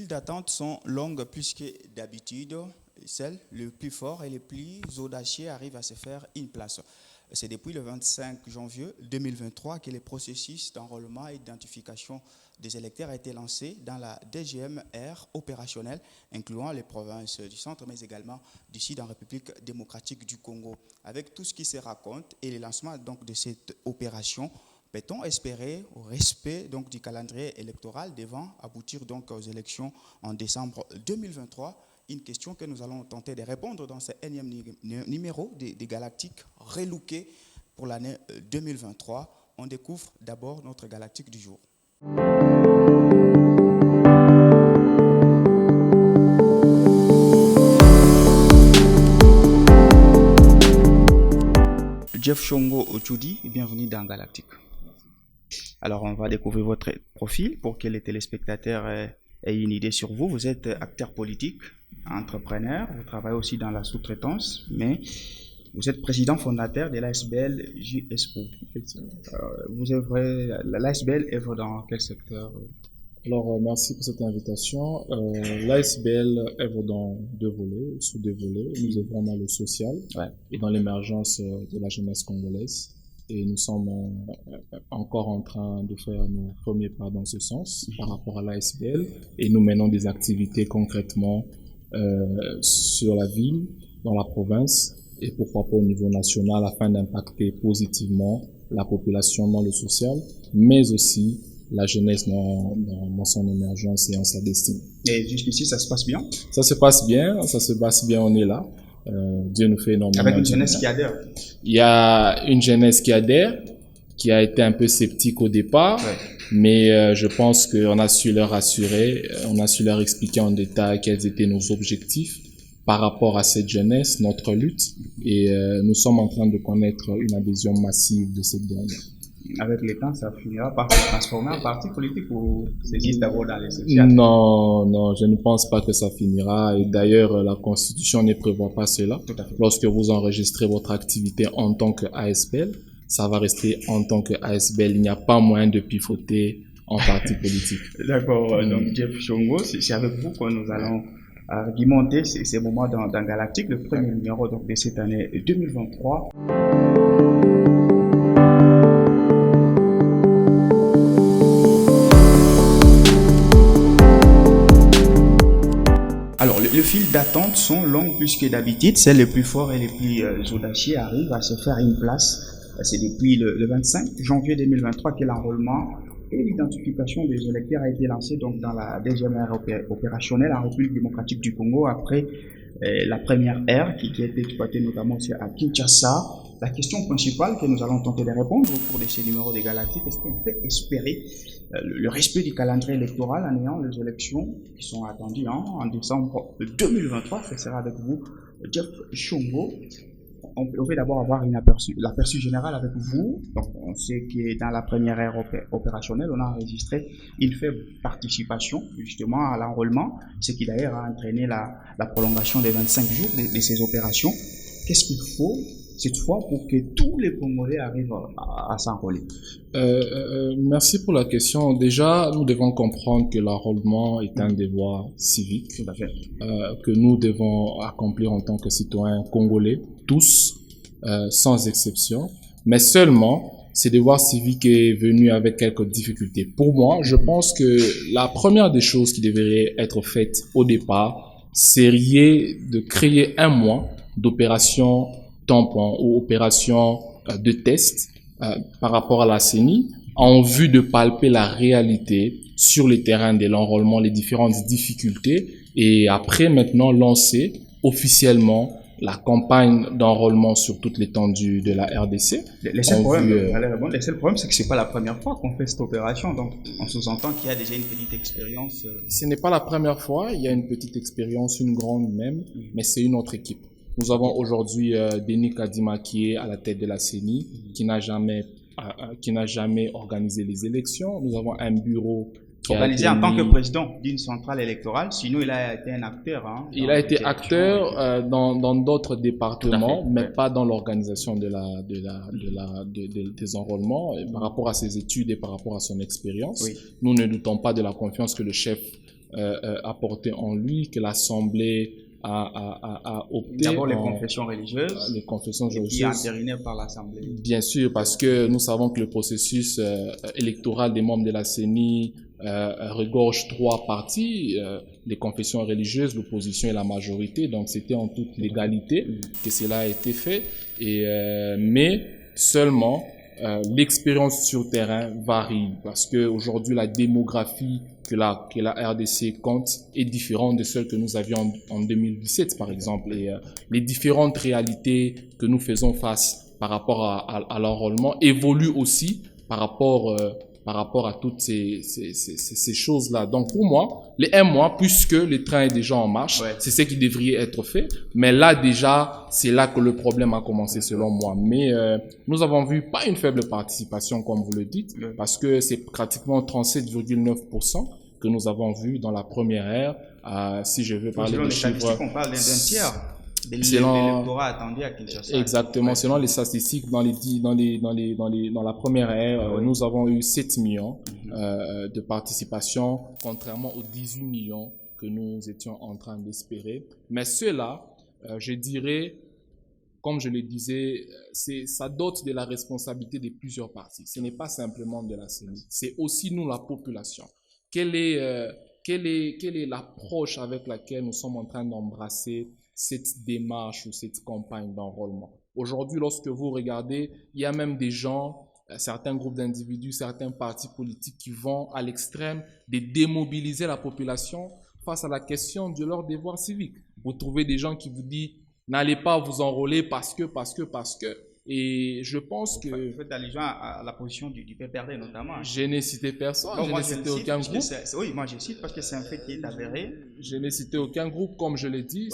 d'attente sont longues plus que d'habitude. Celles les plus forts et les plus audacieux arrivent à se faire une place. C'est depuis le 25 janvier 2023 que le processus d'enrôlement et d'identification des électeurs a été lancé dans la DGMR opérationnelle, incluant les provinces du centre, mais également du sud en République démocratique du Congo. Avec tout ce qui se raconte et le lancement donc, de cette opération, peut-on espérer au respect donc, du calendrier électoral devant aboutir donc, aux élections en décembre 2023? Une question que nous allons tenter de répondre dans ce énième numéro des Galactiques relooké pour l'année 2023. On découvre d'abord notre Galactique du jour. Jeff Chongo Ochudi, bienvenue dans Galactique. Alors, on va découvrir votre profil pour que les téléspectateurs aient une idée sur vous. Vous êtes acteur politique, entrepreneur, vous travaillez aussi dans la sous-traitance, mais vous êtes président fondateur de l'ASBL JSO. Vous œuvrez, l'ASBL œuvre dans quel secteur? Alors, merci pour cette invitation. L'ASBL œuvre dans deux volets, sous deux volets. Nous œuvrons dans le social et dans l'émergence de la jeunesse congolaise. Et nous sommes encore en train de faire nos premiers pas dans ce sens par rapport à l'ASBL. Et nous menons des activités concrètement sur la ville, dans la province et pourquoi pas au niveau national afin d'impacter positivement la population dans le social, mais aussi la jeunesse dans son émergence et en sa destinée. Et jusqu'ici, ça se passe bien? Ça se passe bien, on est là. Dieu nous fait énormément. Avec une jeunesse qui adhère. Il y a une jeunesse qui adhère, qui a été un peu sceptique au départ, mais je pense qu'on a su leur rassurer, on a su leur expliquer en détail quels étaient nos objectifs par rapport à cette jeunesse, notre lutte, et nous sommes en train de connaître une adhésion massive de cette dernière. Avec le temps, ça finira par se transformer en parti politique ou c'est juste d'abord dans les sociales? Non, je ne pense pas que ça finira. Et d'ailleurs, la Constitution ne prévoit pas cela. Tout à fait. Lorsque vous enregistrez votre activité en tant qu'ASBL, ça va rester en tant qu'ASBL. Il n'y a pas moyen de pivoter en parti politique. D'accord. Donc, Jeff Chongo, c'est avec vous que nous allons argumenter ces moments dans Galactique, le premier numéro donc, de cette année 2023. Alors, le fil d'attente sont longues plus que d'habitude. Celles les plus forts et les plus audacieux arrivent à se faire une place. C'est depuis le 25 janvier 2023 que l'enrôlement et l'identification des électeurs a été lancé donc dans la DGMR opérationnelle en République démocratique du Congo après la première ère qui a été exploitée notamment aussi à Kinshasa. La question principale que nous allons tenter de répondre au cours de ces numéros des Galactiques, est-ce qu'on peut espérer le respect du calendrier électoral en ayant les élections qui sont attendues en décembre 2023? Ce sera avec vous, Jeff Chongo. On peut d'abord avoir l'aperçu général avec vous. Donc, on sait que dans la première ère opérationnelle, on a enregistré une faible participation justement à l'enrôlement, ce qui d'ailleurs a entraîné la prolongation des 25 jours de ces opérations. Qu'est-ce qu'il faut cette fois pour que tous les Congolais arrivent à s'enrôler? Merci pour la question. Déjà, nous devons comprendre que l'enrôlement est un devoir civique que nous devons accomplir en tant que citoyens congolais, tous, sans exception. Mais seulement, ce devoir civique est venu avec quelques difficultés. Pour moi, je pense que la première des choses qui devrait être faite au départ serait de créer un mois d'opération tampon ou opération de test par rapport à la CENI en vue de palper la réalité sur le terrain de l'enrôlement, les différentes difficultés et après maintenant lancer officiellement la campagne d'enrôlement sur toute l'étendue de la RDC. Le seul problème, c'est que c'est pas la première fois qu'on fait cette opération, donc on sous-entend qu'il y a déjà une petite expérience. Ce n'est pas la première fois, il y a une petite expérience, une grande même, mais c'est une autre équipe. Nous avons aujourd'hui Denis Kadima qui est à la tête de la CENI, qui n'a jamais organisé les élections. Nous avons un bureau organisé en tant que président d'une centrale électorale, sinon il a été un acteur. Il a été acteur dans d'autres départements, mais pas dans l'organisation des enrôlements. Et par rapport à ses études et par rapport à son expérience, nous ne doutons pas de la confiance que le chef apporté en lui, que l'Assemblée a opté. D'abord les confessions religieuses. Les confessions religieuses. Qui entérinées par l'Assemblée. Bien sûr, parce que nous savons que le processus électoral des membres de la CENI regorge 3 parties, les confessions religieuses, l'opposition et la majorité. Donc c'était en toute légalité que cela a été fait. Mais seulement l'expérience sur terrain varie, parce que aujourd'hui la démographie que la RDC compte est différente de celle que nous avions en 2017 par exemple, et les différentes réalités que nous faisons face par rapport à l'enrôlement évoluent aussi par rapport à toutes ces choses-là. Donc pour moi, les 1 mois, puisque le train est déjà en marche, c'est ce qui devrait être fait. Mais là déjà, c'est là que le problème a commencé selon moi. Mais nous avons vu pas une faible participation comme vous le dites, parce que c'est pratiquement 37,9% que nous avons vu dans la première ère. Si je veux parler de chiffres, on parle d'un tiers. L'électorat attendu à Kinshasa. Exactement. Selon les statistiques, dans la première ère, nous avons eu 7 millions de participation, contrairement aux 18 millions que nous étions en train d'espérer. Mais cela, je dirais, comme je le disais, ça dote de la responsabilité de plusieurs parties. Ce n'est pas simplement de la CENI, c'est aussi nous, la population. Quelle est l'approche avec laquelle nous sommes en train d'embrasser cette démarche ou cette campagne d'enrôlement? Aujourd'hui, lorsque vous regardez, il y a même des gens, certains groupes d'individus, certains partis politiques qui vont à l'extrême de démobiliser la population face à la question de leur devoir civique. Vous trouvez des gens qui vous disent « n'allez pas vous enrôler parce que ». Et je pense que... Vous faites allusion à la position du PPRD notamment. Je n'ai cité personne, je n'ai cité aucun groupe. Oui, moi je cite parce que c'est un fait qui est avéré. Je n'ai cité aucun groupe, comme je l'ai dit.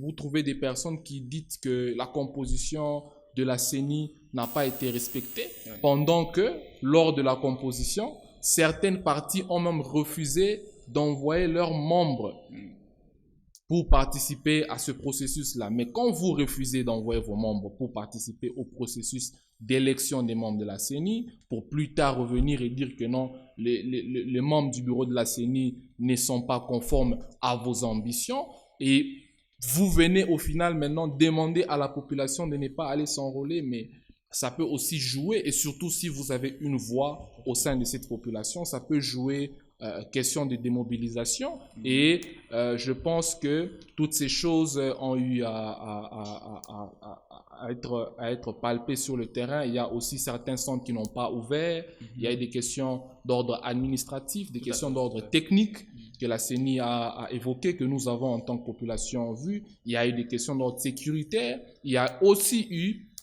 Vous trouvez des personnes qui disent que la composition de la CENI n'a pas été respectée, pendant que, lors de la composition, certaines parties ont même refusé d'envoyer leurs membres pour participer à ce processus-là. Mais quand vous refusez d'envoyer vos membres pour participer au processus d'élection des membres de la CENI, pour plus tard revenir et dire que non, les membres du bureau de la CENI ne sont pas conformes à vos ambitions, et vous venez au final maintenant demander à la population de ne pas aller s'enrôler, mais ça peut aussi jouer, et surtout si vous avez une voix au sein de cette population, ça peut jouer question de démobilisation. Et je pense que toutes ces choses ont eu à être palpées sur le terrain. Il y a aussi certains centres qui n'ont pas ouvert. Il y a eu des questions d'ordre administratif, des questions d'ordre technique que la CENI a évoquées, que nous avons en tant que population vu. Il y a eu des questions d'ordre sécuritaire. Il y a aussi eu,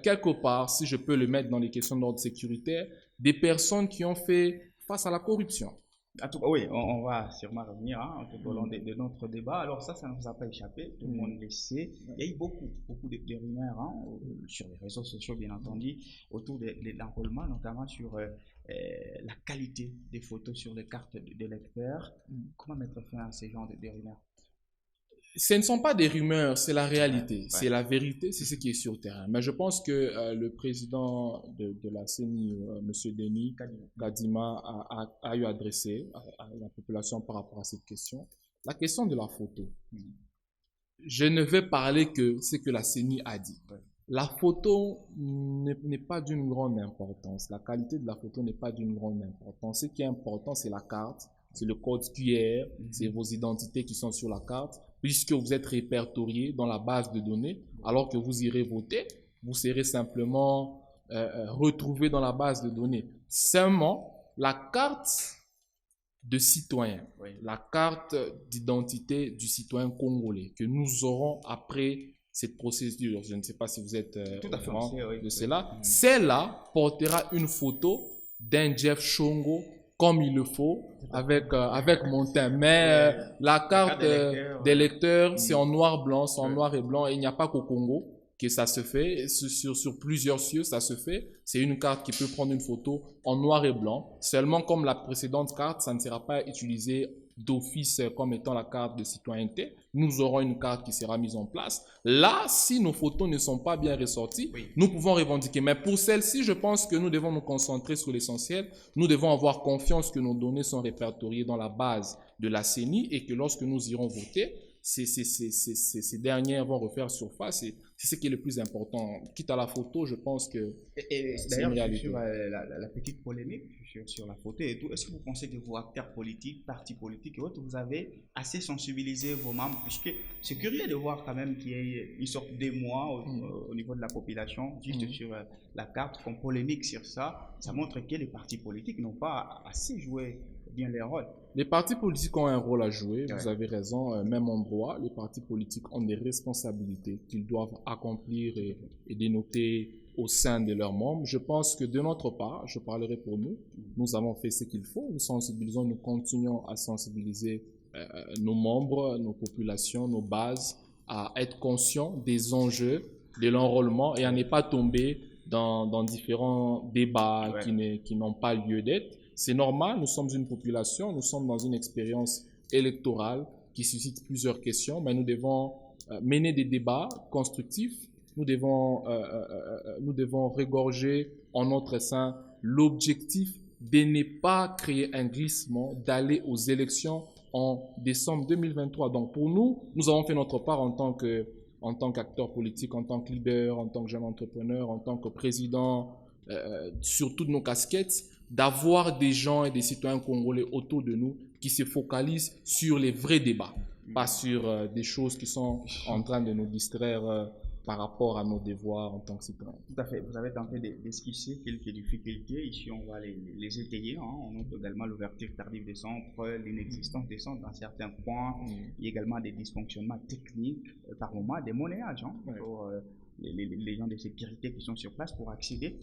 quelque part, si je peux le mettre dans les questions d'ordre sécuritaire, des personnes qui ont fait face à la corruption. En tout cas, oui, on va sûrement revenir tout au long de notre débat. Alors ça ne nous a pas échappé, tout le monde le sait. Il y a eu beaucoup de rumeurs sur les réseaux sociaux, bien entendu, autour de l'enrôlement, notamment sur la qualité des photos sur les cartes d'électeurs. Comment mettre fin à ces genres de rumeurs? Ce ne sont pas des rumeurs, c'est la réalité, c'est la vérité, c'est ce qui est sur le terrain. Mais je pense que le président de la CENI, M. Denis Kadima, a eu adressé à la population par rapport à cette question. La question de la photo. Je ne vais parler que ce que la CENI a dit. La photo n'est pas d'une grande importance. La qualité de la photo n'est pas d'une grande importance. Ce qui est important, c'est la carte, c'est le code QR, c'est vos identités qui sont sur la carte. Puisque vous êtes répertorié dans la base de données, alors que vous irez voter, vous serez simplement retrouvé dans la base de données. Seulement, la carte de citoyen, la carte d'identité du citoyen congolais que nous aurons après cette procédure, je ne sais pas si vous êtes au courant de cela, celle-là portera une photo d'un Jeff Chongo comme il le faut, avec mon teint. Mais la carte d'électeur, c'est en noir-blanc, c'est en noir et blanc. Et il n'y a pas qu'au Congo que ça se fait. Sur plusieurs cieux, ça se fait. C'est une carte qui peut prendre une photo en noir et blanc. Seulement, comme la précédente carte, ça ne sera pas utilisé d'office comme étant la carte de citoyenneté. Nous aurons une carte qui sera mise en place. Là, si nos photos ne sont pas bien ressorties, nous pouvons revendiquer. Mais pour celle-ci, je pense que nous devons nous concentrer sur l'essentiel. Nous devons avoir confiance que nos données sont répertoriées dans la base de la CENI et que lorsque nous irons voter, ces dernières vont refaire surface et c'est ce qui est le plus important. Quitte à la photo, je pense que c'est une réalité. Sur la petite polémique sur la photo et tout, est-ce que vous pensez que vos acteurs politiques, partis politiques et autres, vous avez assez sensibilisé vos membres, puisque c'est curieux de voir quand même qu'il y ait une sorte d'émoi au niveau de la population, juste sur la carte, qu'on polémique sur ça. Ça montre que les partis politiques n'ont pas assez joué bien leur rôle. Les partis politiques ont un rôle à jouer, vous avez raison, même en droit, les partis politiques ont des responsabilités qu'ils doivent accomplir et dénoter au sein de leurs membres. Je pense que de notre part, je parlerai pour nous, nous avons fait ce qu'il faut, nous sensibilisons, nous continuons à sensibiliser nos membres, nos populations, nos bases, à être conscients des enjeux de l'enrôlement et à ne pas tomber dans différents débats qui n'ont pas lieu d'être. C'est normal, nous sommes une population, nous sommes dans une expérience électorale qui suscite plusieurs questions, mais nous devons mener des débats constructifs, nous devons regorger en notre sein l'objectif de ne pas créer un glissement, d'aller aux élections en décembre 2023. Donc pour nous, nous avons fait notre part en tant qu'acteur politique, en tant que leader, en tant que jeune entrepreneur, en tant que président, sur toutes nos casquettes, d'avoir des gens et des citoyens congolais autour de nous qui se focalisent sur les vrais débats, pas sur des choses qui sont en train de nous distraire par rapport à nos devoirs en tant que citoyens. Tout à fait. Vous avez tenté d'esquisser quelques difficultés. Ici, on va les étayer. On note également l'ouverture tardive des centres, l'inexistence des centres dans certains points. Il y a également des dysfonctionnements techniques, par moment, des monnayages pour les gens de sécurité qui sont sur place pour accéder.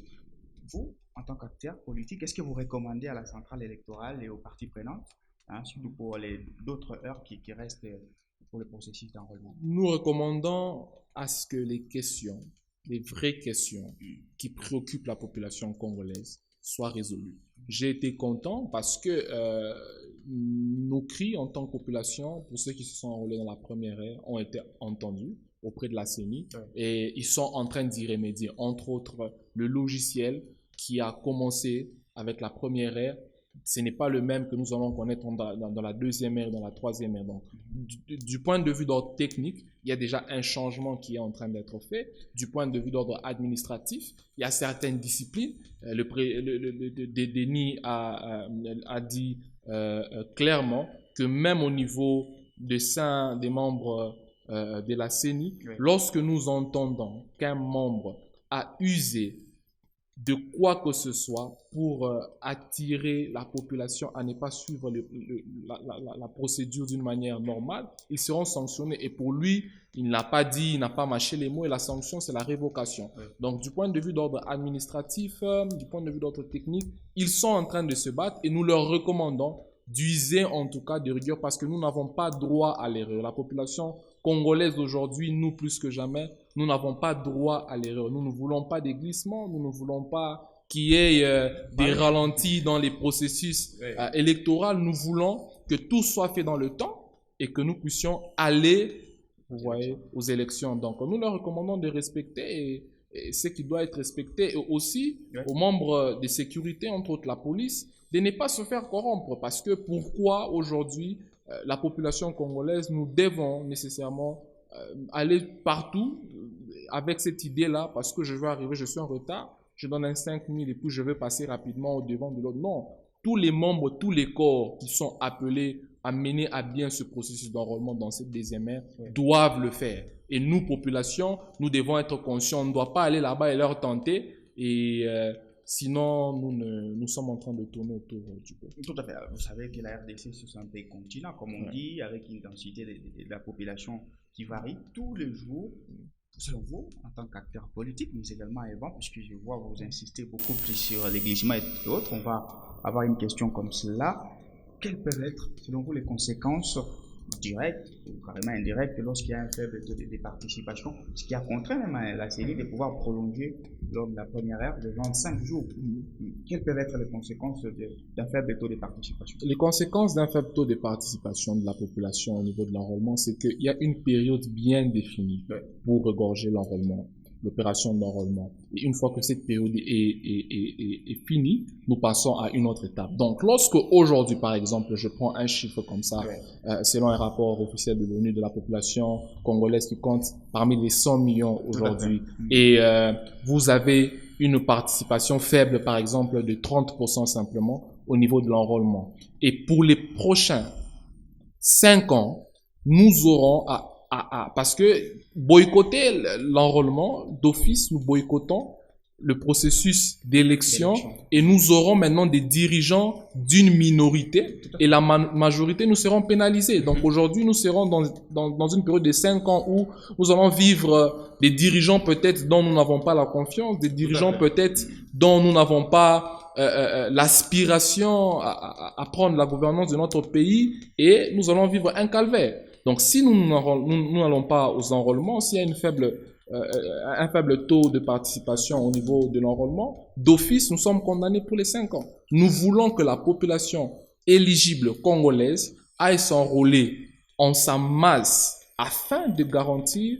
Vous, en tant qu'acteur politique, est-ce que vous recommandez à la centrale électorale et aux parties prenantes, surtout pour d'autres heures qui restent pour le processus d'enrôlement? Nous recommandons à ce que les questions, les vraies questions qui préoccupent la population congolaise soient résolues. J'ai été content parce que nos cris en tant que population, pour ceux qui se sont enrôlés dans la première ère, ont été entendus auprès de la CENI et ils sont en train d'y remédier. Entre autres, le logiciel qui a commencé avec la première ère, ce n'est pas le même que nous allons connaître dans la deuxième ère, dans la troisième ère. Donc, du point de vue d'ordre technique, il y a déjà un changement qui est en train d'être fait. Du point de vue d'ordre administratif, il y a certaines disciplines. Denis a dit clairement que même au niveau des membres de la CENI, lorsque nous entendons qu'un membre a usé de quoi que ce soit pour attirer la population à ne pas suivre la procédure d'une manière normale, ils seront sanctionnés. Et pour lui, il n'a pas dit, il n'a pas mâché les mots et la sanction, c'est la révocation. Donc, du point de vue d'ordre administratif, du point de vue d'ordre technique, ils sont en train de se battre et nous leur recommandons d'user en tout cas de rigueur parce que nous n'avons pas droit à l'erreur. La population congolaise aujourd'hui, nous plus que jamais, nous n'avons pas droit à l'erreur. Nous ne voulons pas des glissements, nous ne voulons pas qu'il y ait des ralentis dans les processus électoraux. Nous voulons que tout soit fait dans le temps et que nous puissions aller, vous voyez, aux élections. Donc, nous leur recommandons de respecter et ce qui doit être respecté et aussi aux membres de sécurité, entre autres la police, de ne pas se faire corrompre. Parce que pourquoi aujourd'hui, la population congolaise, nous devons nécessairement aller partout avec cette idée-là parce que je veux arriver, je suis en retard, je donne un 5000 et puis je veux passer rapidement au devant de l'autre. Non, tous les membres, tous les corps qui sont appelés à mener à bien ce processus d'enrôlement dans cette deuxième ère doivent le faire. Et nous, population, nous devons être conscients, on ne doit pas aller là-bas et leur tenter et sinon, nous sommes en train de tourner autour du peuple. Tout à fait. Vous savez que la RDC, c'est un pays continent, comme on dit, avec une densité de la population qui varie tous les jours. Selon vous, en tant qu'acteur politique, mais également avant, puisque je vois vous insister beaucoup plus sur les glissements et autres, on va avoir une question comme cela. Quelles peuvent être, selon vous, les conséquences direct ou carrément indirect lorsqu'il y a un faible taux de participation, ce qui a contraint même la CENI de pouvoir prolonger lors de la première ère de 25 jours. Quelles peuvent être les conséquences d'un faible taux de participation? Les conséquences d'un faible taux de participation de la population au niveau de l'enrôlement, c'est qu'il y a une période bien définie pour regorger l'enrôlement, l'opération d'enrôlement. Et une fois que cette période est finie, nous passons à une autre étape. Donc, lorsque aujourd'hui, par exemple, je prends un chiffre comme ça, selon un rapport officiel de l'ONU de la population congolaise qui compte parmi les 100 millions aujourd'hui, et vous avez une participation faible, par exemple, de 30% simplement au niveau de l'enrôlement. Et pour les prochains 5 ans, nous aurons parce que boycotter l'enrôlement d'office, nous boycottons le processus d'élection et nous aurons maintenant des dirigeants d'une minorité et la majorité nous seront pénalisés. Donc aujourd'hui, nous serons dans une période de 5 ans où nous allons vivre des dirigeants peut-être dont nous n'avons pas la confiance, des dirigeants peut-être dont nous n'avons pas l'aspiration à prendre la gouvernance de notre pays et nous allons vivre un calvaire. Donc, si nous n'allons pas aux enrôlements, s'il y a un faible taux de participation au niveau de l'enrôlement, d'office, nous sommes condamnés pour les 5 ans. Nous voulons que la population éligible congolaise aille s'enrôler en sa masse afin de garantir,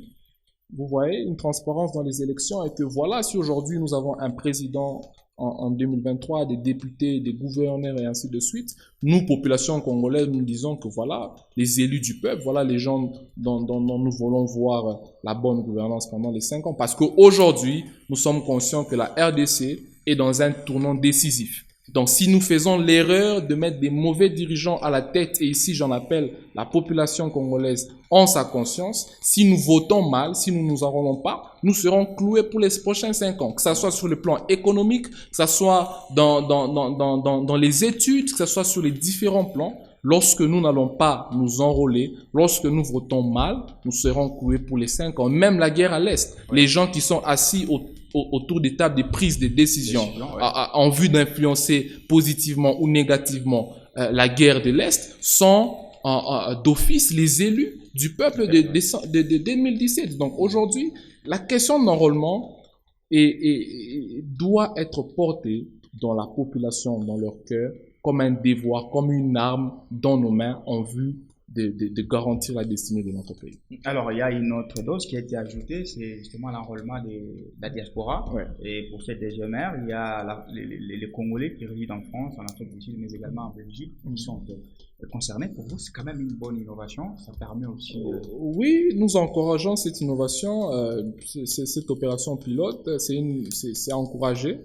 vous voyez, une transparence dans les élections et que voilà, si aujourd'hui nous avons un président en 2023, des députés, des gouverneurs et ainsi de suite, nous, population congolaise, nous disons que voilà, les élus du peuple, voilà les gens dont nous voulons voir la bonne gouvernance pendant les 5 ans. Parce qu'aujourd'hui, nous sommes conscients que la RDC est dans un tournant décisif. Donc, si nous faisons l'erreur de mettre des mauvais dirigeants à la tête, et ici j'en appelle la population congolaise en sa conscience, si nous votons mal, si nous ne nous enrôlons pas, nous serons cloués pour les prochains 5 ans, que ce soit sur le plan économique, que ce soit dans les études, que ce soit sur les différents plans. Lorsque nous n'allons pas nous enrôler, lorsque nous votons mal, nous serons cloués pour les 5 ans. Même la guerre à l'Est, les gens qui sont assis autour des tables de prise de décision en vue d'influencer positivement ou négativement la guerre de l'Est sont d'office les élus du peuple de 2017. Donc aujourd'hui, la question de l'enrôlement doit être portée dans la population, dans leur cœur, comme un devoir, comme une arme dans nos mains en vue de garantir la destinée de notre pays. Alors, il y a une autre dose qui a été ajoutée, c'est justement l'enrôlement de la diaspora. Et pour cette deuxième ère, il y a les Congolais qui résident en France, en Afrique du Sud, mais également en Belgique, qui sont concernés. Pour vous, c'est quand même une bonne innovation. Ça permet aussi... Oui, nous encourageons cette innovation. Cette opération pilote, c'est encouragé.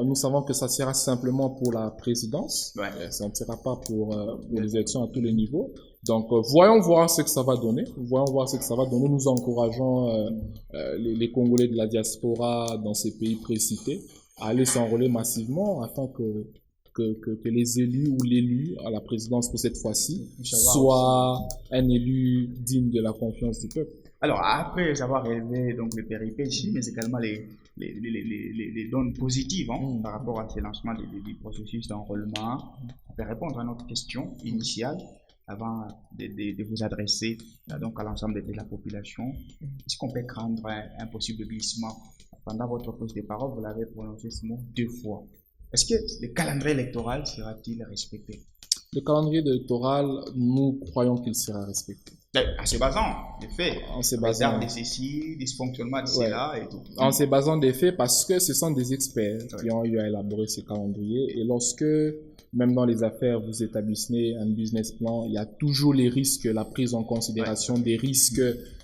Nous savons que ça sera simplement pour la présidence. Ça ne sera pas pour les élections à tous les niveaux. Donc, voyons voir ce que ça va donner. Voyons voir ce que ça va donner. Nous encourageons les Congolais de la diaspora dans ces pays précités à aller s'enrôler massivement afin que les élus ou l'élu à la présidence pour cette fois-ci soit un élu digne de la confiance du peuple. Alors, après avoir relevé donc les péripéties, mais également les donnes positives par rapport à ces lancements du processus d'enrôlement, on peut répondre à notre question initiale avant de vous adresser donc à l'ensemble de la population. Est-ce qu'on peut craindre un possible glissement? Pendant votre prise de parole, vous l'avez prononcé ce mot 2 fois. Est-ce que le calendrier électoral sera-t-il respecté? Le calendrier électoral, nous croyons qu'il sera respecté. En se basant des faits, en se basant de ceci, dysfonctionnement de cela et tout. En se basant des faits, parce que ce sont des experts qui ont eu à élaborer ce calendrier. Et lorsque, même dans les affaires, vous établissez un business plan, il y a toujours les risques, la prise en considération des risques.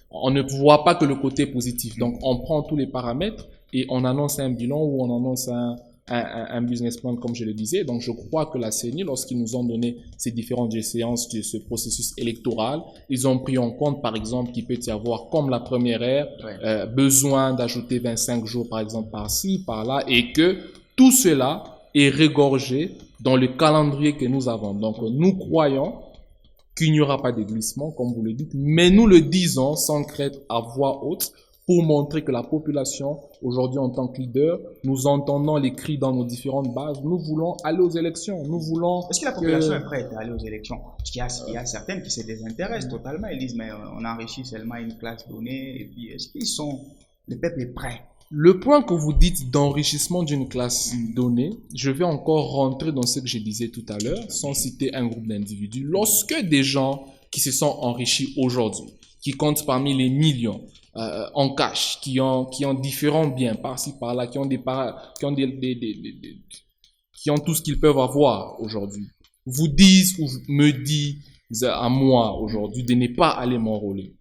On ne voit pas que le côté positif. Donc, on prend tous les paramètres et on annonce un bilan ou on annonce un business plan, comme je le disais. Donc, je crois que la CENI, lorsqu'ils nous ont donné ces différentes échéances de ce processus électoral, ils ont pris en compte, par exemple, qu'il peut y avoir, comme la première ère, besoin d'ajouter 25 jours, par exemple, par-ci, par-là, et que tout cela est régorgé dans le calendrier que nous avons. Donc, nous croyons qu'il n'y aura pas de glissement, comme vous le dites, mais nous le disons sans crainte à voix haute pour montrer que la population, aujourd'hui en tant que leader, nous entendons les cris dans nos différentes bases, nous voulons aller aux élections, nous voulons... Est-ce que la population est prête à aller aux élections? Parce qu'il y a certaines qui se désintéressent totalement, ils disent mais on enrichit seulement une classe donnée, et puis est-ce qu'ils sont, le peuple est prêt? Le point que vous dites d'enrichissement d'une classe donnée, je vais encore rentrer dans ce que je disais tout à l'heure, sans citer un groupe d'individus. Lorsque des gens qui se sont enrichis aujourd'hui, qui comptent parmi les millions, en cash, qui ont différents biens par-ci par-là, qui ont tout ce qu'ils peuvent avoir aujourd'hui, vous disent ou me disent à moi aujourd'hui de ne pas aller m'enrôler.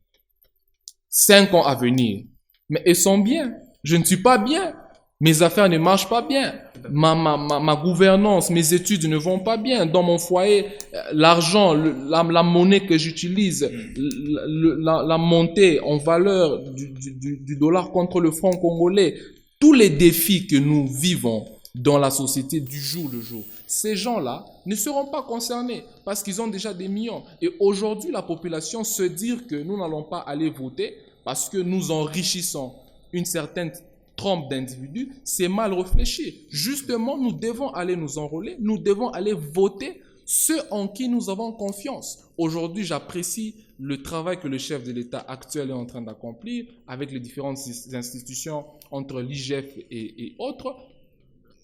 5 ans à venir, mais ils sont bien. Je ne suis pas bien. Mes affaires ne marchent pas bien. Ma gouvernance, mes études ne vont pas bien. Dans mon foyer, l'argent, la monnaie que j'utilise, la montée en valeur du dollar contre le franc congolais, tous les défis que nous vivons dans la société du jour le jour, ces gens-là ne seront pas concernés parce qu'ils ont déjà des millions. Et aujourd'hui, la population se dit que nous n'allons pas aller voter parce que nous enrichissons une certaine trompe d'individus, c'est mal réfléchi. Justement, nous devons aller nous enrôler, nous devons aller voter ceux en qui nous avons confiance. Aujourd'hui, j'apprécie le travail que le chef de l'État actuel est en train d'accomplir avec les différentes institutions entre l'IGF et autres.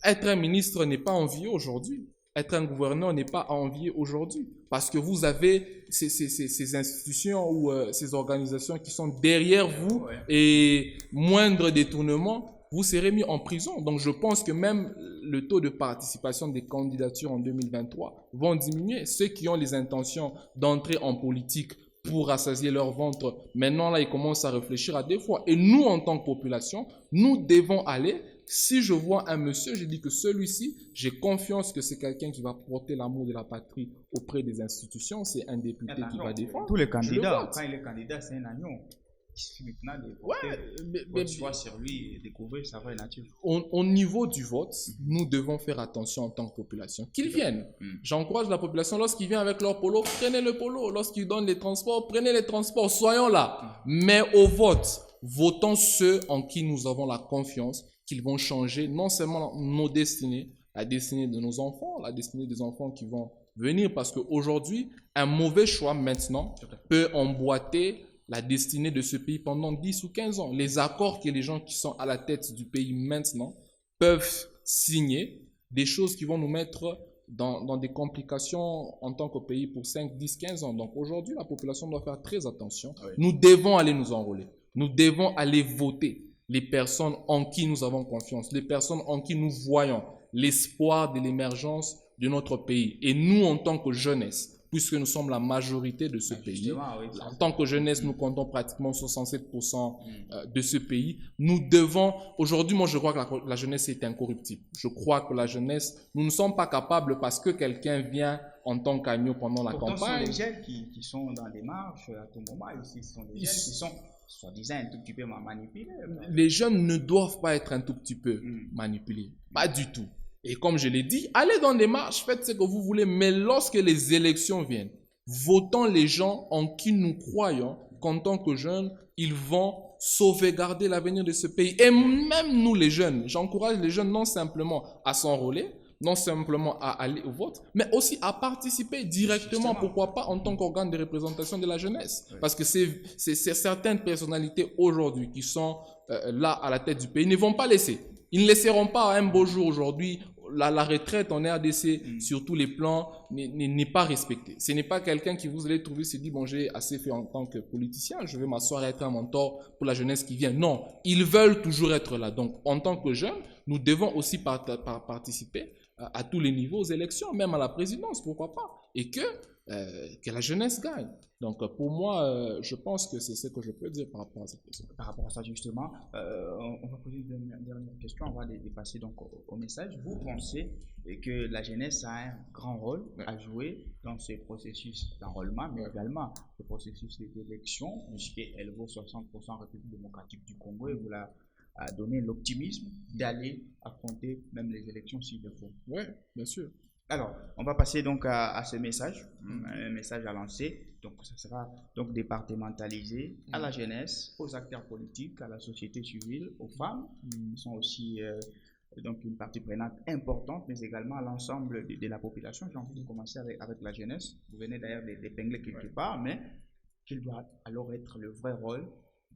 Être un ministre n'est pas envié aujourd'hui. Être un gouverneur n'est pas envié aujourd'hui. Parce que vous avez ces institutions ou ces organisations qui sont derrière vous et moindre détournement, vous serez mis en prison. Donc je pense que même le taux de participation des candidatures en 2023 vont diminuer. Ceux qui ont les intentions d'entrer en politique pour rassasier leur ventre, maintenant là, ils commencent à réfléchir à 2 fois. Et nous, en tant que population, nous devons aller. Si je vois un monsieur, je dis que celui-ci, j'ai confiance que c'est quelqu'un qui va porter l'amour de la patrie auprès des institutions. C'est un député qui va défendre. Tous les candidats, quand il est candidat, c'est un agneau. Il suffit maintenant de porter votre choix sur lui et découvrir sa vraie nature. Au niveau du vote, nous devons faire attention en tant que population. Qu'ils viennent. J'encourage la population, lorsqu'ils viennent avec leur polo, prenez le polo. Lorsqu'ils donnent les transports, prenez les transports. Soyons là. Mais au vote, votons ceux en qui nous avons la confiance qu'ils vont changer non seulement nos destinées, la destinée de nos enfants, la destinée des enfants qui vont venir. Parce qu'aujourd'hui, un mauvais choix maintenant peut emboîter la destinée de ce pays pendant 10 ou 15 ans. Les accords que les gens qui sont à la tête du pays maintenant peuvent signer, des choses qui vont nous mettre dans des complications en tant que pays pour 5, 10, 15 ans. Donc aujourd'hui, la population doit faire très attention. Nous devons aller nous enrôler. Nous devons aller voter les personnes en qui nous avons confiance, les personnes en qui nous voyons l'espoir de l'émergence de notre pays. Et nous, en tant que jeunesse, puisque nous sommes la majorité de ce pays, en tant que jeunesse, nous comptons pratiquement 67% de ce pays, nous devons, aujourd'hui, moi je crois que la jeunesse est incorruptible. Je crois que la jeunesse, nous ne sommes pas capables parce que quelqu'un vient en tant qu'agneau pendant la campagne. Ce sont les jeunes qui sont dans des marches à tout moment, ici, ce sont des jeunes qui sont soi-disant un tout petit peu manipulés. Les jeunes ne doivent pas être un tout petit peu manipulés, pas du tout. Et comme je l'ai dit, allez dans des marches, faites ce que vous voulez, mais lorsque les élections viennent, votons les gens en qui nous croyons qu'en tant que jeunes, ils vont sauvegarder l'avenir de ce pays. Et même nous les jeunes, j'encourage les jeunes non simplement à s'enrôler, non simplement à aller au vote, mais aussi à participer directement, pourquoi pas, en tant qu'organe de représentation de la jeunesse. Parce que c'est certaines personnalités aujourd'hui qui sont là à la tête du pays ne vont pas laisser. Ils ne laisseront pas un beau jour aujourd'hui. La retraite en RDC sur tous les plans n'est pas respectée. Ce n'est pas quelqu'un qui vous allez trouver se dit bon j'ai assez fait en tant que politicien, je vais m'asseoir et être un mentor pour la jeunesse qui vient. Non, ils veulent toujours être là. Donc en tant que jeunes, nous devons aussi participer à tous les niveaux aux élections, même à la présidence, pourquoi pas, et que la jeunesse gagne. Donc pour moi, je pense que c'est ce que je peux dire par rapport à cette question. Par rapport à ça justement, on va poser une dernière question, on va dépasser donc au message. Vous pensez que la jeunesse a un grand rôle à jouer dans ce processus d'enrôlement, mais également le processus d'élection, puisqu'elle vaut 60% en République démocratique du Congo et vous la donner l'optimisme d'aller affronter même les élections s'il le faut. Oui, bien sûr. Alors, on va passer donc à ce message, un message à lancer. Donc, ça sera donc départementalisé à la jeunesse, aux acteurs politiques, à la société civile, aux femmes, qui sont aussi donc une partie prenante importante, mais également à l'ensemble de la population. J'ai envie de commencer avec la jeunesse. Vous venez d'ailleurs d'épingler quelque part, mais qu'il doit alors être le vrai rôle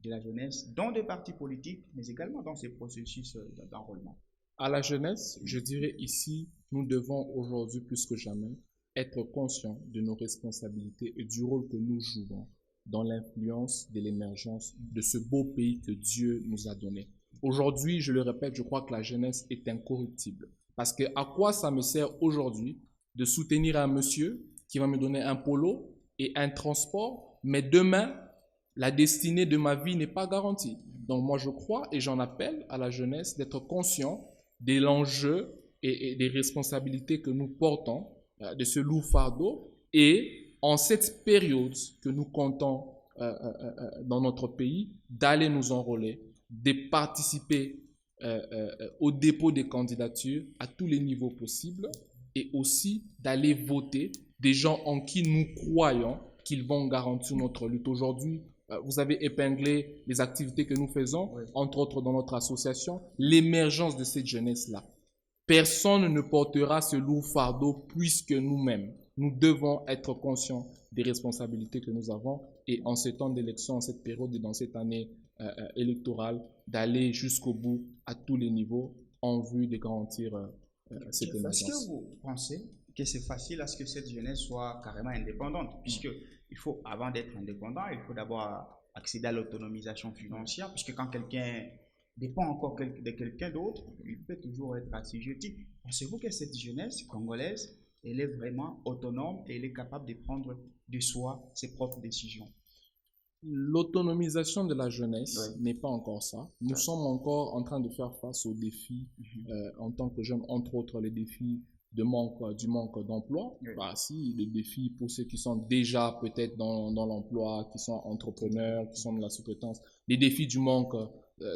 de la jeunesse dans des partis politiques, mais également dans ces processus d'enrôlement. À la jeunesse, je dirais ici, nous devons aujourd'hui plus que jamais être conscients de nos responsabilités et du rôle que nous jouons dans l'influence de l'émergence de ce beau pays que Dieu nous a donné. Aujourd'hui, je le répète, je crois que la jeunesse est incorruptible. Parce que à quoi ça me sert aujourd'hui de soutenir un monsieur qui va me donner un polo et un transport, mais demain, la destinée de ma vie n'est pas garantie. Donc moi, je crois et j'en appelle à la jeunesse d'être conscient de l'enjeu et des responsabilités que nous portons, de ce lourd fardeau. Et en cette période que nous comptons dans notre pays, d'aller nous enrôler, de participer au dépôt des candidatures à tous les niveaux possibles et aussi d'aller voter des gens en qui nous croyons qu'ils vont garantir notre lutte. Aujourd'hui, vous avez épinglé les activités que nous faisons, oui, entre autres dans notre association, l'émergence de cette jeunesse-là. Personne ne portera ce lourd fardeau puisque nous-mêmes, nous devons être conscients des responsabilités que nous avons et en ce temps d'élection, en cette période et dans cette année électorale, d'aller jusqu'au bout à tous les niveaux en vue de garantir cette émergence. Est-ce que vous pensez que c'est facile à ce que cette jeunesse soit carrément indépendante, puisque il faut, avant d'être indépendant, il faut d'abord accéder à l'autonomisation financière, puisque quand quelqu'un dépend encore de quelqu'un d'autre, il peut toujours être assujetti. Pensez-vous que cette jeunesse congolaise, elle est vraiment autonome et elle est capable de prendre de soi ses propres décisions? L'autonomisation de la jeunesse, oui, n'est pas encore ça. Nous sommes encore en train de faire face aux défis en tant que jeunes, entre autres les défis du manque d'emploi. Oui. Bah, si, les défis pour ceux qui sont déjà peut-être dans l'emploi, qui sont entrepreneurs, qui sont dans la sous-traitance, les défis du manque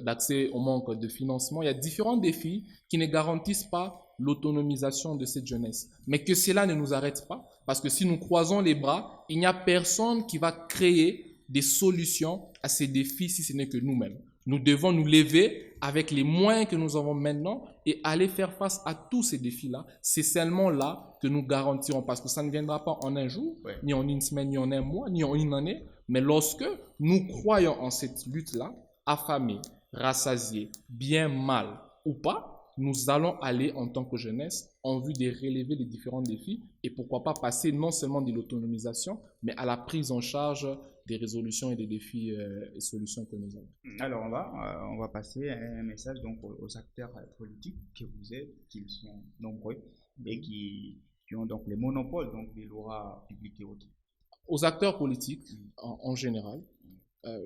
d'accès au manque de financement. Il y a différents défis qui ne garantissent pas l'autonomisation de cette jeunesse. Mais que cela ne nous arrête pas, parce que si nous croisons les bras, il n'y a personne qui va créer des solutions à ces défis si ce n'est que nous-mêmes. Nous devons nous lever avec les moyens que nous avons maintenant et aller faire face à tous ces défis-là. C'est seulement là que nous garantirons, parce que ça ne viendra pas en un jour, oui, ni en une semaine, ni en un mois, ni en une année, mais lorsque nous croyons en cette lutte-là, affamés, rassasiés, bien mal ou pas, nous allons aller en tant que jeunesse en vue de relever les différents défis et pourquoi pas passer non seulement de l'autonomisation, mais à la prise en charge des résolutions et des défis et solutions que nous avons. Alors on va passer un message donc aux acteurs politiques que vous êtes, qu'ils sont nombreux et qui ont donc les monopoles donc des lois publiques et autres. Aux acteurs politiques en général,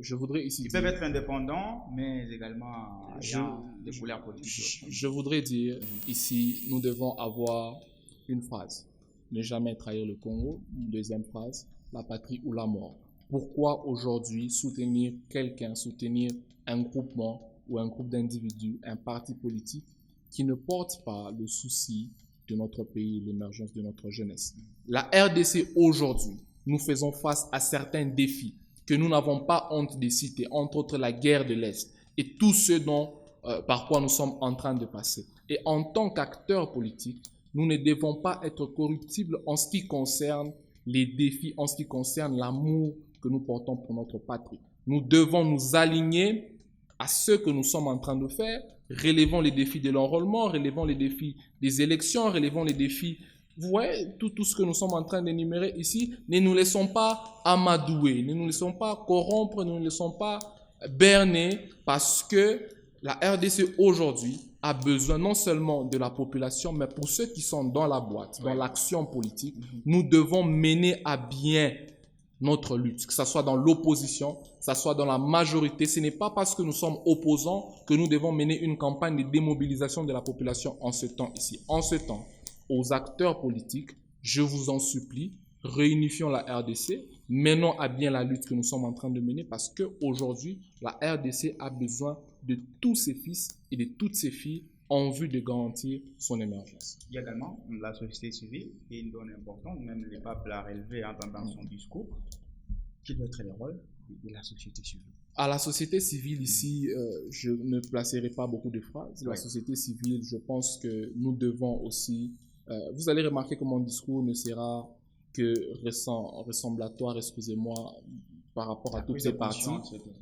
je voudrais ici Ils peuvent être indépendants, mais également des couleurs politiques. Je voudrais dire ici, nous devons avoir une phrase. Ne jamais trahir le Congo. Une deuxième phrase, la patrie ou la mort. Pourquoi aujourd'hui soutenir quelqu'un, soutenir un groupement ou un groupe d'individus, un parti politique qui ne porte pas le souci de notre pays et l'émergence de notre jeunesse? La RDC aujourd'hui, nous faisons face à certains défis que nous n'avons pas honte de citer, entre autres la guerre de l'Est et tout ce par quoi nous sommes en train de passer. Et en tant qu'acteurs politiques, nous ne devons pas être corruptibles en ce qui concerne les défis, en ce qui concerne l'amour que nous portons pour notre patrie. Nous devons nous aligner à ce que nous sommes en train de faire, relevons les défis de l'enrôlement, relevons les défis des élections, relevons les défis. Vous voyez, tout ce que nous sommes en train d'énumérer ici, ne nous laissons pas amadouer, ne nous laissons pas corrompre, ne nous laissons pas berner, parce que la RDC aujourd'hui a besoin non seulement de la population, mais pour ceux qui sont dans la boîte, dans l'action politique, nous devons mener à bien notre lutte, que ce soit dans l'opposition, que ce soit dans la majorité. Ce n'est pas parce que nous sommes opposants que nous devons mener une campagne de démobilisation de la population en ce temps ici. En ce temps, aux acteurs politiques, je vous en supplie, réunifions la RDC, menons à bien la lutte que nous sommes en train de mener parce qu'aujourd'hui, la RDC a besoin de tous ses fils et de toutes ses filles en vue de garantir son émergence. Il y a également la société civile qui est une donne importante, même le pape l'a relevé dans son discours, qui doit être le rôle de la société civile. À la société civile, ici, je ne placerai pas beaucoup de phrases. La société civile, je pense que nous devons aussi... vous allez remarquer que mon discours ne sera que ressemblatoire, excusez-moi, par rapport à toutes ces parties.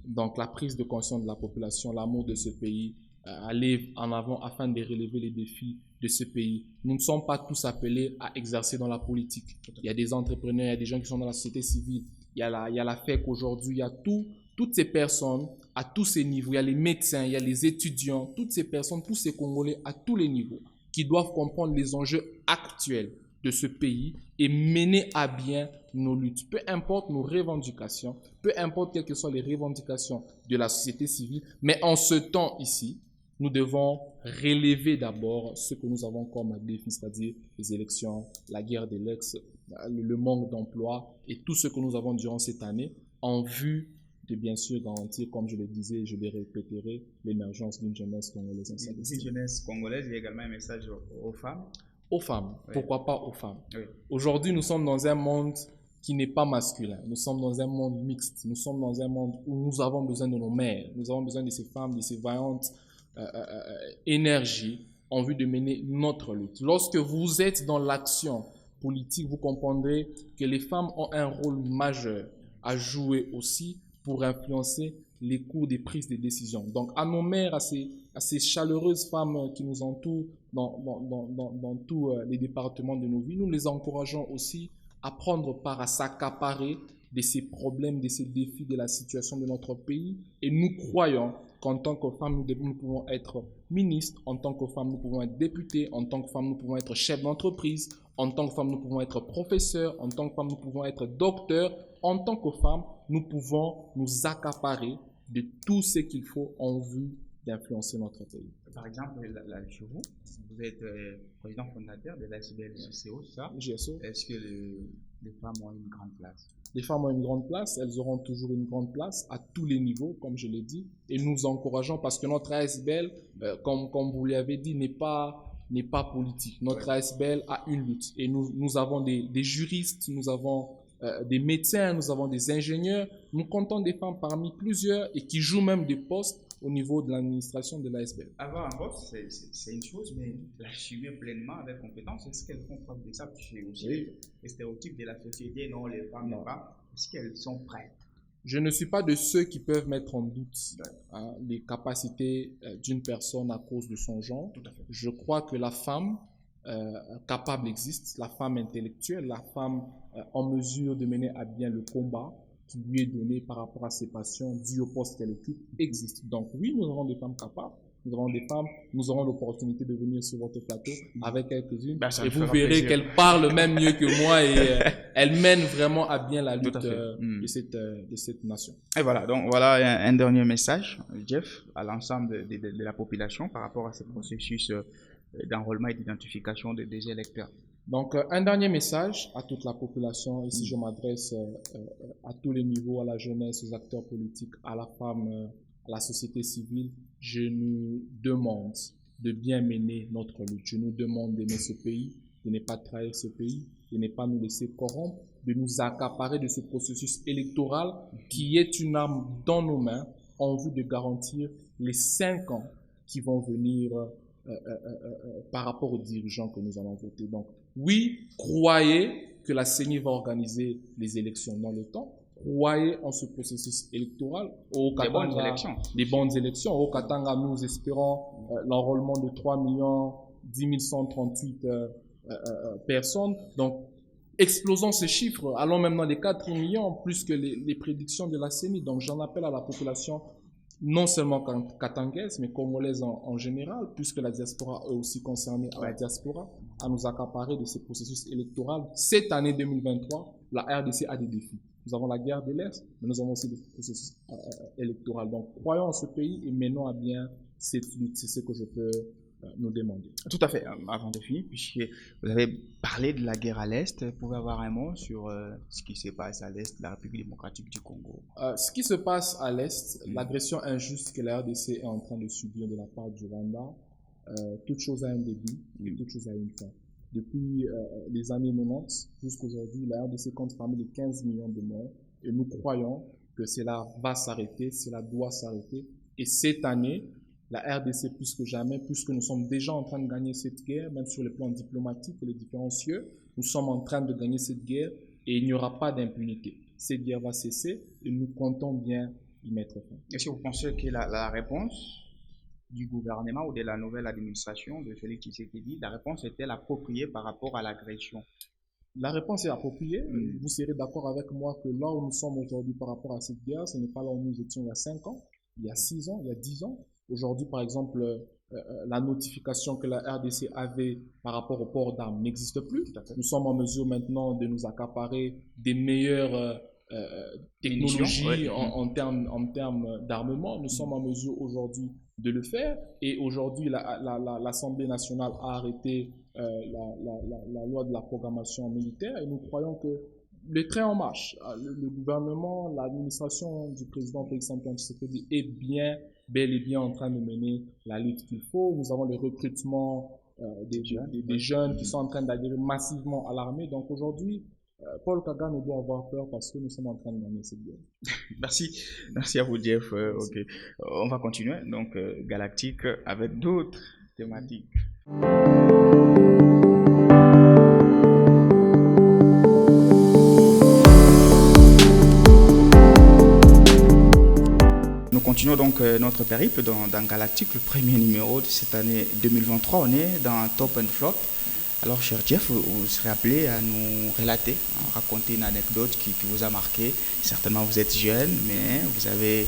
Donc, la prise de conscience de la population, l'amour de ce pays, aller en avant afin de relever les défis de ce pays. Nous ne sommes pas tous appelés à exercer dans la politique. Il y a des entrepreneurs, il y a des gens qui sont dans la société civile. Il y a la FEC aujourd'hui, il y a toutes ces personnes à tous ces niveaux. Il y a les médecins, il y a les étudiants, toutes ces personnes, tous ces Congolais à tous les niveaux qui doivent comprendre les enjeux actuels de ce pays et mener à bien nos luttes. Peu importe nos revendications, peu importe quelles que soient les revendications de la société civile, mais en ce temps ici, nous devons relever d'abord ce que nous avons comme défi, c'est-à-dire les élections, la guerre de l'ex, le manque d'emploi et tout ce que nous avons durant cette année en vue de bien sûr garantir, comme je le disais, je le répéterai, l'émergence d'une jeunesse congolaise. Une jeunesse congolaise, il y a également un message aux femmes. Aux femmes, oui. Pourquoi pas aux femmes? Oui. Aujourd'hui, nous sommes dans un monde qui n'est pas masculin. Nous sommes dans un monde mixte. Nous sommes dans un monde où nous avons besoin de nos mères. Nous avons besoin de ces femmes, de ces vaillantes énergies en vue de mener notre lutte. Lorsque vous êtes dans l'action politique, vous comprendrez que les femmes ont un rôle majeur à jouer aussi pour influencer les cours des prises de décision. Donc, à nos mères, à ces chaleureuses femmes qui nous entourent dans tous les départements de nos vies, nous les encourageons aussi à prendre part, à s'accaparer de ces problèmes, de ces défis de la situation de notre pays. Et nous croyons qu'en tant que femmes, nous pouvons être ministres, en tant que femmes, nous pouvons être députés, en tant que femmes, nous pouvons être chefs d'entreprise, en tant que femmes, nous pouvons être professeurs, en tant que femmes, nous pouvons être docteurs, en tant que femmes, nous pouvons nous accaparer de tout ce qu'il faut en vue d'influencer notre pays. Par exemple, là, chez vous, vous êtes président fondateur de l'ASBL GCO, ça. GSO. Est-ce que les femmes ont une grande place? Les femmes ont une grande place, elles auront toujours une grande place à tous les niveaux, comme je l'ai dit, et nous encourageons parce que notre ASBL, comme vous l'avez dit, n'est pas politique. Notre ASBL a une lutte et nous avons des juristes, nous avons des médecins, nous avons des ingénieurs, nous comptons des femmes parmi plusieurs et qui jouent même des postes au niveau de l'administration de l'ASBL. Avoir un poste, c'est une chose, mais l'assumer pleinement avec compétence, est-ce qu'elles font preuve de ça? C'est aussi les stéréotypes de la société, non, les femmes, non. Est-ce qu'elles sont prêtes? Je ne suis pas de ceux qui peuvent mettre en doute les capacités d'une personne à cause de son genre. Tout à fait. Je crois que la femme capable existe, la femme intellectuelle, la femme en mesure de mener à bien le combat qui lui est donné par rapport à ses passions dues au poste qu'elle occupe existe. Donc oui, nous avons des femmes capables, nous avons des femmes, nous aurons l'opportunité de venir sur votre plateau avec quelques-unes et vous verrez qu'elles parlent même mieux que moi et elles mènent vraiment à bien la lutte de cette nation. Et voilà, donc voilà un dernier message, Jeff, à l'ensemble de la population par rapport à ce processus d'enrôlement et d'identification des électeurs. Donc, un dernier message à toute la population. Ici, je m'adresse à tous les niveaux, à la jeunesse, aux acteurs politiques, à la femme, à la société civile. Je nous demande de bien mener notre lutte. Je nous demande d'aimer ce pays, de ne pas trahir ce pays, de ne pas nous laisser corrompre, de nous accaparer de ce processus électoral qui est une arme dans nos mains en vue de garantir les 5 ans qui vont venir par rapport aux dirigeants que nous allons voter. Donc, oui, croyez que la CENI va organiser les élections dans le temps. Croyez en ce processus électoral. Des bonnes élections. Au Katanga, nous espérons l'enrôlement de 3 10 138 personnes. Donc, explosons ces chiffres. Allons même dans les 4 millions, plus que les prédictions de la CENI. Donc, j'en appelle à la population non seulement katangaise, mais congolaise en général, puisque la diaspora est aussi concernée à la diaspora, à nous accaparer de ce processus électoral. Cette année 2023, la RDC a des défis. Nous avons la guerre de l'Est, mais nous avons aussi des processus électoraux. Donc, croyons en ce pays et menons à bien cette lutte. C'est ce que je peux nous demander. Tout à fait. Avant de finir, puisque vous avez parlé de la guerre à l'Est, vous pouvez avoir un mot sur ce qui se passe à l'Est de la République démocratique du Congo? Ce qui se passe à l'Est, l'agression injuste que la RDC est en train de subir de la part du Rwanda, toute chose a un début et toute chose a une fin. Depuis les années 90 jusqu'aujourd'hui, la RDC compte parmi les 15 millions de morts et nous croyons que cela va s'arrêter, cela doit s'arrêter. Et cette année, la RDC plus que jamais, puisque nous sommes déjà en train de gagner cette guerre, même sur le plan diplomatique et les différents cieux, nous sommes en train de gagner cette guerre et il n'y aura pas d'impunité. Cette guerre va cesser et nous comptons bien y mettre fin. Est-ce que vous pensez que la réponse du gouvernement ou de la nouvelle administration de Félix Tshisekedi, la réponse était appropriée par rapport à l'agression? La réponse est appropriée. Vous serez d'accord avec moi que là où nous sommes aujourd'hui par rapport à cette guerre, ce n'est pas là où nous étions il y a 5 ans, il y a 6 ans, il y a 10 ans. Aujourd'hui, par exemple, la notification que la RDC avait par rapport au port d'armes n'existe plus. Nous sommes en mesure maintenant de nous accaparer des meilleures technologies en termes d'armement. Nous sommes en mesure aujourd'hui de le faire. Et aujourd'hui, l'Assemblée nationale a arrêté la loi de la programmation militaire et nous croyons que le train en marche. Le gouvernement, l'administration du président Félix-Antoine Tshisekedi est bel et bien en train de mener la lutte qu'il faut. Nous avons le recrutement des jeunes qui sont en train d'adhérer massivement à l'armée. Donc aujourd'hui, Paul Kagame doit avoir peur parce que nous sommes en train de gagner cette guerre. Merci à vous, Jeff. Ok, on va continuer. Donc, Galactique avec d'autres thématiques. Nous continuons donc notre périple dans Galactique, le premier numéro de cette année 2023. On est dans Top and Flop. Alors, cher Jeff, vous serez appelé à nous relater, à raconter une anecdote qui vous a marqué. Certainement, vous êtes jeune, mais vous avez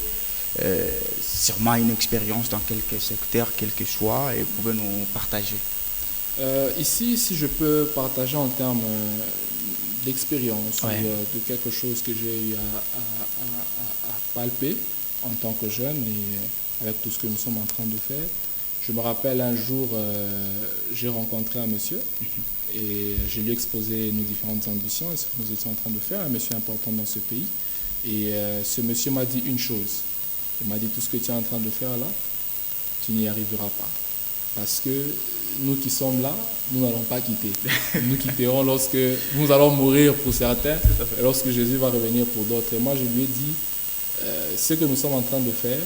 sûrement une expérience dans quelque secteur, quel que soit, et vous pouvez nous partager. Ici, si je peux partager en termes d'expérience ou de quelque chose que j'ai eu à palper en tant que jeune et avec tout ce que nous sommes en train de faire. Je me rappelle un jour, j'ai rencontré un monsieur et je lui ai exposé nos différentes ambitions et ce que nous étions en train de faire, un monsieur important dans ce pays. Et ce monsieur m'a dit une chose. Il m'a dit, tout ce que tu es en train de faire là, tu n'y arriveras pas. Parce que nous qui sommes là, nous n'allons pas quitter. Nous quitterons lorsque nous allons mourir pour certains et lorsque Jésus va revenir pour d'autres. Et moi, je lui ai dit, ce que nous sommes en train de faire,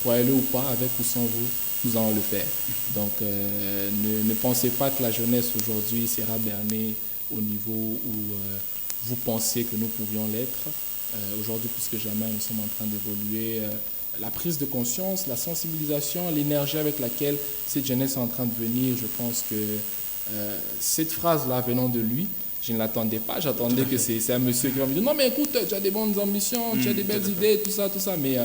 croyez-le ou pas, avec ou sans vous, nous allons le faire. Donc, ne pensez pas que la jeunesse aujourd'hui sera bernée au niveau où vous pensez que nous pouvions l'être. Aujourd'hui, plus que jamais, nous sommes en train d'évoluer. La prise de conscience, la sensibilisation, l'énergie avec laquelle cette jeunesse est en train de venir, je pense que cette phrase-là venant de lui, je ne l'attendais pas. J'attendais que c'est un monsieur qui va me dire « Non, mais écoute, tu as des bonnes ambitions, tu as des belles idées, tout ça. » Mais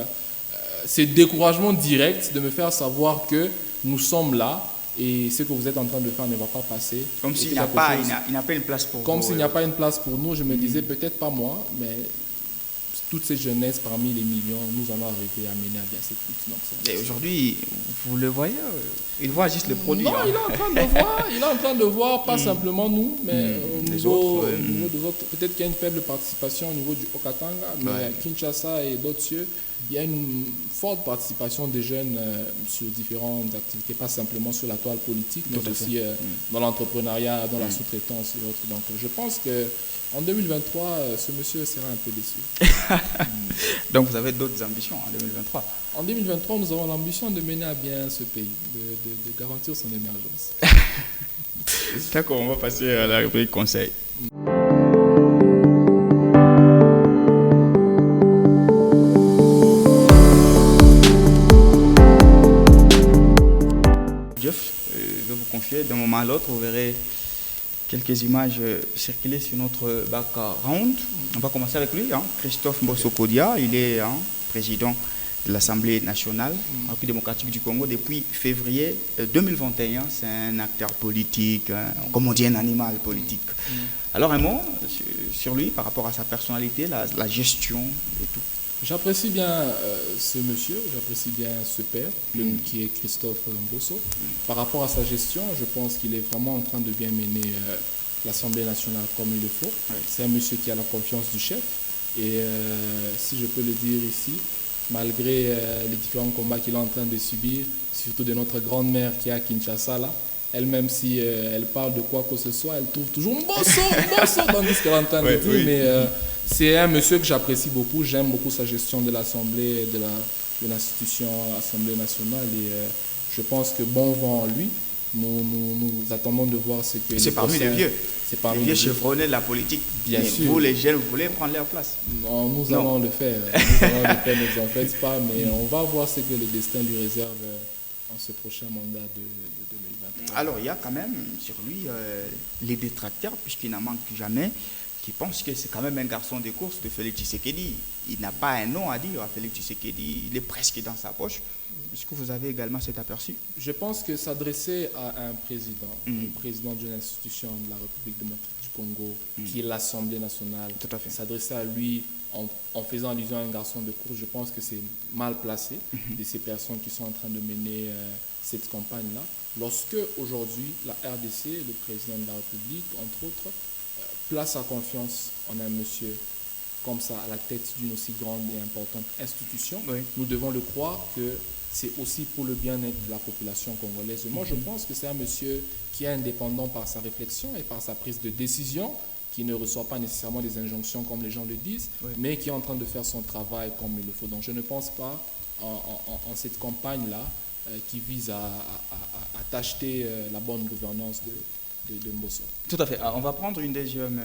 c'est découragement direct de me faire savoir que nous sommes là et ce que vous êtes en train de faire ne va pas passer. Comme s'il n'y a pas une place pour vous. Comme s'il n'y a pas une place pour nous, je me disais peut-être pas moi, mais toute cette jeunesse parmi les millions, nous allons arriver à mener à bien cette lutte. Donc, et aujourd'hui, vous le voyez, il voit juste le produit. Non, il est en train de voir, il est en train de voir pas simplement nous, mais au niveau des autres. Peut-être qu'il y a une faible participation au niveau du Haut-Katanga, mais à Kinshasa et d'autres cieux, il y a une forte participation des jeunes sur différentes activités, pas simplement sur la toile politique, mais aussi dans l'entrepreneuriat, dans la sous-traitance et autres. Donc je pense qu'en 2023, ce monsieur sera un peu déçu. Donc vous avez d'autres ambitions en 2023? En 2023, nous avons l'ambition de mener à bien ce pays, de garantir son émergence. D'accord, on va passer à la rubrique conseil. Jeff, je vais vous confier, d'un moment à l'autre, vous verrez quelques images circuler sur notre background. On va commencer avec lui, Christophe Mbosso-Kodia. Il est président de l'Assemblée nationale en République démocratique du Congo depuis février 2021. C'est un acteur politique, comme on dit, un animal politique. Alors un mot sur lui par rapport à sa personnalité, la gestion et tout. J'apprécie bien ce monsieur, j'apprécie bien ce père, qui est Christophe Mbosso. Par rapport à sa gestion, je pense qu'il est vraiment en train de bien mener l'Assemblée nationale comme il le faut. C'est un monsieur qui a la confiance du chef. Et si je peux le dire ici, malgré les différents combats qu'il est en train de subir, surtout de notre grande-mère qui est à Kinshasa là. Elle-même, si elle parle de quoi que ce soit, elle trouve toujours un bon son dans ce qu'elle est en train de dire. Oui. Mais c'est un monsieur que j'apprécie beaucoup. J'aime beaucoup sa gestion de l'Assemblée, de l'institution Assemblée nationale. Et je pense que bon vent en lui. Nous attendons de voir ce que... C'est parmi les vieux. C'est parmi les vieux chevronnés de la politique. Bien sûr. Vous, les jeunes, vous voulez prendre leur place? Non, nous allons le faire. Nous allons le faire, ne vous en faites pas. Mais on va voir ce que le destin lui réserve en ce prochain mandat de 2023. Alors, il y a quand même sur lui les détracteurs, puisqu'il n'en manque jamais, qui pensent que c'est quand même un garçon de course de Félix Tshisekedi. Il n'a pas un nom à dire à Félix Tshisekedi. Il est presque dans sa poche. Est-ce que vous avez également cet aperçu? Je pense que s'adresser à un président, le président d'une institution de la République démocratique du Congo, qui est l'Assemblée nationale, s'adresser à lui en faisant allusion à un garçon de course, je pense que c'est mal placé de ces personnes qui sont en train de mener cette campagne-là. Lorsque aujourd'hui, la RDC, le président de la République, entre autres, place sa confiance en un monsieur comme ça, à la tête d'une aussi grande et importante institution, nous devons le croire que c'est aussi pour le bien-être de la population congolaise. Et moi, je pense que c'est un monsieur qui est indépendant par sa réflexion et par sa prise de décision, qui ne reçoit pas nécessairement des injonctions comme les gens le disent, mais qui est en train de faire son travail comme il le faut. Donc je ne pense pas en cette campagne-là qui vise à t'acheter la bonne gouvernance de Mbosso. Tout à fait. Alors, on va prendre une deuxième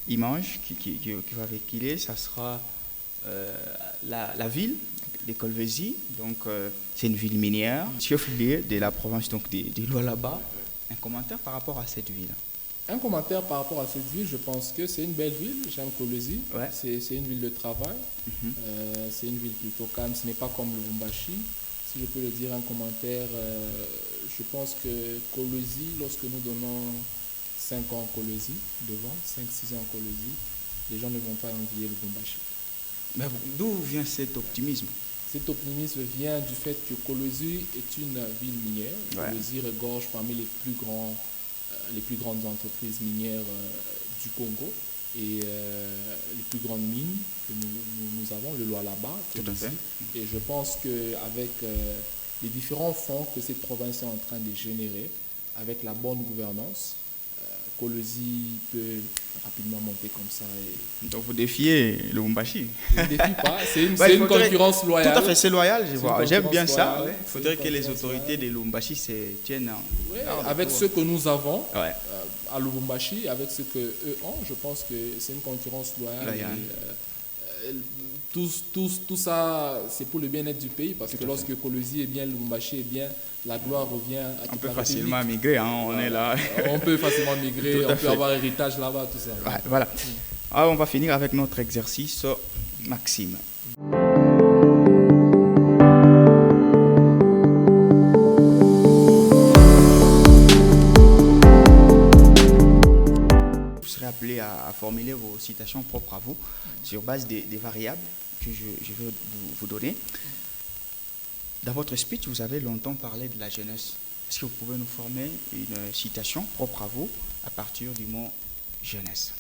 image qui va véhiculer. Ça sera la ville de Kolwezi. Donc c'est une ville minière, chef-lieu de la province donc, de Lualaba. Un commentaire par rapport à cette ville? Un commentaire par rapport à cette ville, je pense que c'est une belle ville, j'aime Kolwezi. C'est une ville de travail, c'est une ville plutôt calme, ce n'est pas comme Lubumbashi. Si je peux le dire, un commentaire, je pense que Kolwezi, lorsque nous donnons 5 ans à Kolwezi, devant 5-6 ans à Kolwezi, les gens ne vont pas envier Lubumbashi. Mais d'où vient cet optimisme? Cet optimisme vient du fait que Kolwezi est une ville minière. Kolwezi regorge parmi les plus grandes entreprises minières du Congo et les plus grandes mines que nous avons, le Lualaba. Et je pense qu'avec les différents fonds que cette province est en train de générer, avec la bonne gouvernance, Kolwezi peut rapidement monter comme ça. Donc vous défiez le Lubumbashi? Je ne défie pas, c'est une concurrence loyale. Tout à fait, c'est loyal, j'aime bien ça. Il faudrait que les autorités de Lubumbashi se tiennent avec ce que nous avons à Lubumbashi, avec ce qu'eux ont, je pense que c'est une concurrence loyale. Tout ça, c'est pour le bien-être du pays, parce que lorsque Kolwezi est bien, Lubumbashi est bien, la gloire revient à toute la République. On peut facilement migrer, on est là. On peut facilement migrer, on peut avoir héritage là-bas, tout ça. Voilà. Alors, on va finir avec notre exercice, Maxime. Vous serez appelé à formuler vos citations propres à vous sur base des variables que je vais vous donner. Dans votre speech, vous avez longtemps parlé de la jeunesse. Est-ce que vous pouvez nous former une citation propre à vous à partir du mot jeunesse?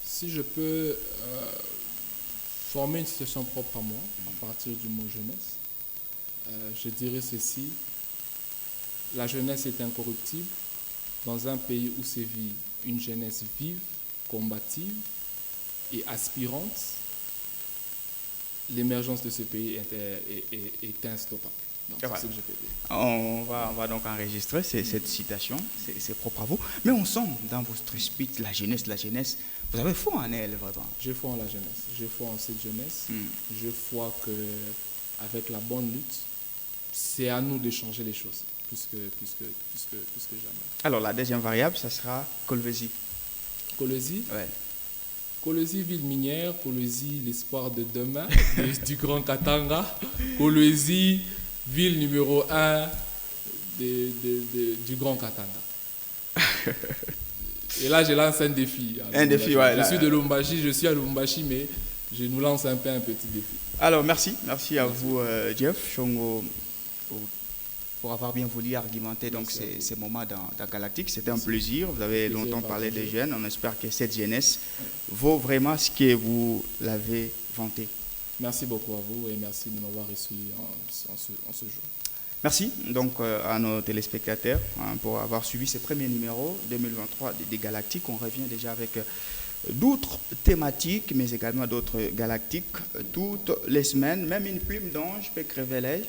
Si je peux former une citation propre à moi à partir du mot jeunesse, je dirais ceci. La jeunesse est incorruptible. Dans un pays où sévit une jeunesse vive, combative et aspirante, l'émergence de ce pays est instoppable. Donc, c'est ce que je peux dire. On va donc enregistrer cette citation, c'est propre à vous. Mais on sent dans votre speech la jeunesse. Vous avez foi en elle, vraiment. J'ai foi en la jeunesse. J'ai foi en cette jeunesse. Je crois qu'avec la bonne lutte, c'est à nous de changer les choses, plus que jamais. Alors, la deuxième variable, ça sera Kolwezi. Kolwezi? Oui. Kolwezi, ville minière. Kolwezi, l'espoir de demain du Grand Katanga. Kolwezi, ville numéro 1 du Grand Katanga. Et là, je lance un défi. Un défi, ouais. Je suis de Lubumbashi, je suis à Lubumbashi, mais je nous lance un petit défi. Alors, merci à vous, Jeff Shongo, pour avoir bien voulu argumenter donc ces moments dans Galactique. C'était un plaisir. Vous avez longtemps parlé des jeunes. On espère que cette jeunesse vaut vraiment ce que vous l'avez vanté. Merci beaucoup à vous et merci de m'avoir reçu en ce jour. Merci donc à nos téléspectateurs pour avoir suivi ce premier numéro 2023 des Galactiques. On revient déjà avec d'autres thématiques, mais également d'autres galactiques toutes les semaines. Même une plume d'ange peut crever l'œil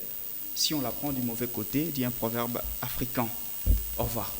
si on la prend du mauvais côté, dit un proverbe africain. Au revoir.